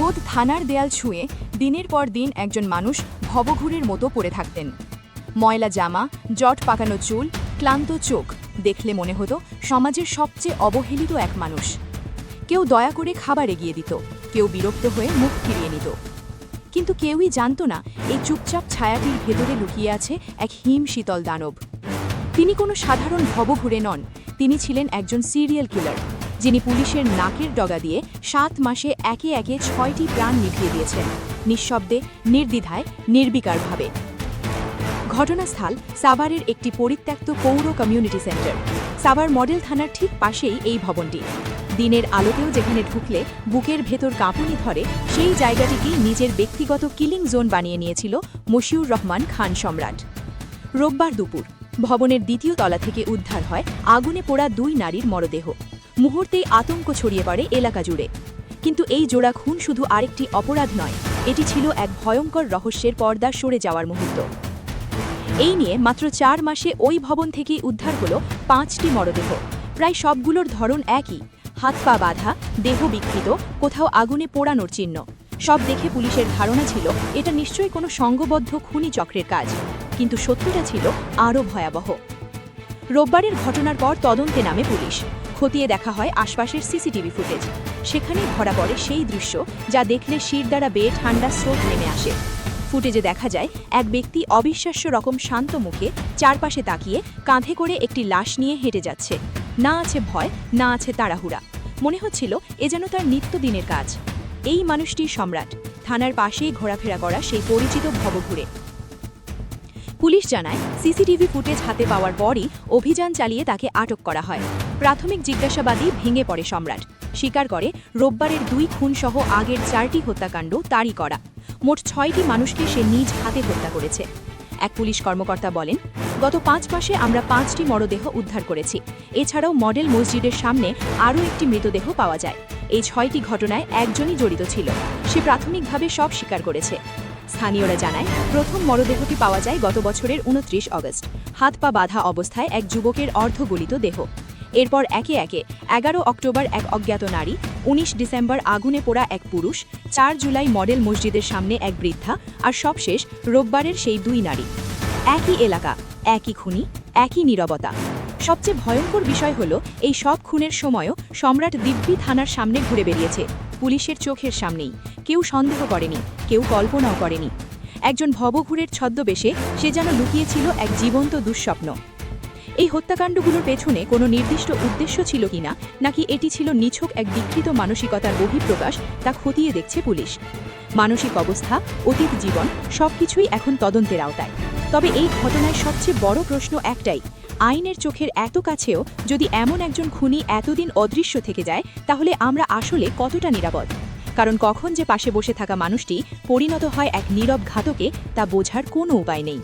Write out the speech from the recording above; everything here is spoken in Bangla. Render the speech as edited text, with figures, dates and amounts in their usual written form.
খোদ থানার দেয়াল ছুঁয়ে দিনের পর দিন একজন মানুষ ভবঘুরের মতো পড়ে থাকতেন। ময়লা জামা, জট পাকানো চুল, ক্লান্ত চোখ দেখলে মনে হতো সমাজের সবচেয়ে অবহেলিত এক মানুষ। কেউ দয়া করে খাবার এগিয়ে দিত, কেউ বিরক্ত হয়ে মুখ ফিরিয়ে নিত, কিন্তু কেউই জানত না এই চুপচাপ ছায়াটির ভেতরে লুকিয়ে আছে এক হিম শীতল দানব। তিনি কোনো সাধারণ ভবঘুরে নন, তিনি ছিলেন একজন সিরিয়াল কিলার, যিনি পুলিশের নাকের ডগা দিয়ে 7 মাসে একে একে 6টি প্রাণ নিভিয়ে দিয়েছেন, নিঃশব্দে, নির্দ্বিধায়, নির্বিকারভাবে। ঘটনাস্থল সাভারের একটি পরিত্যক্ত পৌর কমিউনিটি সেন্টার। সাভার মডেল থানার ঠিক পাশেই এই ভবনটি। দিনের আলোতেও যেখানে ঢুকলে বুকের ভেতর কাঁপুনি ধরে, সেই জায়গাটিকে নিজের ব্যক্তিগত কিলিং জোন বানিয়ে নিয়েছিল মশিউর রহমান খান সম্রাট। রোববার দুপুর ভবনের 2য় তলা থেকে উদ্ধার হয় আগুনে পোড়া 2 নারীর মরদেহ। মুহূর্তেই আতঙ্ক ছড়িয়ে পড়ে এলাকা জুড়ে। কিন্তু এই জোড়া খুন শুধু আরেকটি অপরাধ নয়, এটি ছিল এক ভয়ঙ্কর রহস্যের পর্দা সরে যাওয়ার মুহূর্ত। এই নিয়ে মাত্র 4 মাসে ওই ভবন থেকেই উদ্ধার হলো 5টি মরদেহ। প্রায় সবগুলোর ধরন একই, হাত পা বাঁধা, দেহ বিকৃত, কোথাও আগুনে পোড়ানোর চিহ্ন। সব দেখে পুলিশের ধারণা ছিল এটা নিশ্চয়ই কোনো সংঘবদ্ধ খুনি চক্রের কাজ, কিন্তু সত্যটা ছিল আরও ভয়াবহ। রোববারের ঘটনার পর তদন্তে নামে পুলিশ। খতিয়ে দেখা হয় আশপাশের সিসিটিভি ফুটেজ। সেখানেই ধরা পড়ে সেই দৃশ্য যা দেখলে শিরদাঁড়া বেয়ে ঠান্ডা স্রোত নেমে আসে। ফুটেজে দেখা যায় এক ব্যক্তি অবিশ্বাস্য রকম শান্ত মুখে চারপাশে তাকিয়ে কাঁধে করে একটি লাশ নিয়ে হেঁটে যাচ্ছে। না আছে ভয়, না আছে তাড়াহুড়া, মনে হচ্ছিল এ যেন তার নিত্যদিনের কাজ। এই মানুষটি সম্রাট, থানার পাশেই ঘোরাফেরা করা সেই পরিচিত ভবঘুরে। পুলিশ জানায় সিসিটিভি ফুটেজ হাতে পাওয়ার পরই অভিযান চালিয়ে তাকে আটক করা হয়। প্রাথমিক জিজ্ঞাসাবাদই ভেঙে পড়ে সম্রাট। স্বীকার করে রোববারের 2 খুন সহ আগের 4টি হত্যাকাণ্ড তারই করা। মোট 6টি মানুষকে সে নিজ হাতে হত্যা করেছে। এক পুলিশ কর্মকর্তা বলেন, গত 5 মাসে আমরা 5টি মরদেহ উদ্ধার করেছি। এছাড়াও মডেল মসজিদের সামনে আরও একটি মৃতদেহ পাওয়া যায়। এই 6টি ঘটনায় একজনই জড়িত ছিল। সে প্রাথমিকভাবে সব স্বীকার করেছে। স্থানীয়রা জানায় প্রথম মরদেহটি পাওয়া যায় গত বছরের 29 অগস্ট, হাত পা বাঁধা অবস্থায় এক যুবকের অর্ধগলিত দেহ। এরপর একে একে 11 অক্টোবর এক অজ্ঞাত নারী, 19 ডিসেম্বর আগুনে পোড়া এক পুরুষ, 4 জুলাই মডেল মসজিদের সামনে এক বৃদ্ধা, আর সবশেষ রোববারের সেই 2 নারী। একই এলাকা, একই খুনি, একই নীরবতা। সবচেয়ে ভয়ঙ্কর বিষয় হলো এই সব খুনের সময়ও সম্রাট দিব্যি থানার সামনে ঘুরে বেরিয়েছে, পুলিশের চোখের সামনেই। কেউ সন্দেহ করেনি, কেউ কল্পনাও করেনি। একজন ভবঘুরের ছদ্মবেশে সে যেন লুকিয়েছিল এক জীবন্ত দুঃস্বপ্ন। এই হত্যাকাণ্ডগুলোর পেছনে কোনো নির্দিষ্ট উদ্দেশ্য ছিল কিনা, নাকি এটি ছিল নিছক এক বিকৃত মানসিকতার বহিঃপ্রকাশ, তা খতিয়ে দেখছে পুলিশ। মানসিক অবস্থা, অতীত জীবন সবকিছুই এখন তদন্তের আওতায়। তবে এই ঘটনায় সবচেয়ে বড় প্রশ্ন একটাই, আইনের চোখের এত কাছেও যদি এমন একজন খুনি এতদিন অদৃশ্য থেকে যায়, তাহলে আমরা আসলে কতটা নিরাপদ? কারণ কখন যে পাশে বসে থাকা মানুষটি পরিণত হয় এক নীরব ঘাতকে, তা বোঝার কোনো উপায় নেই।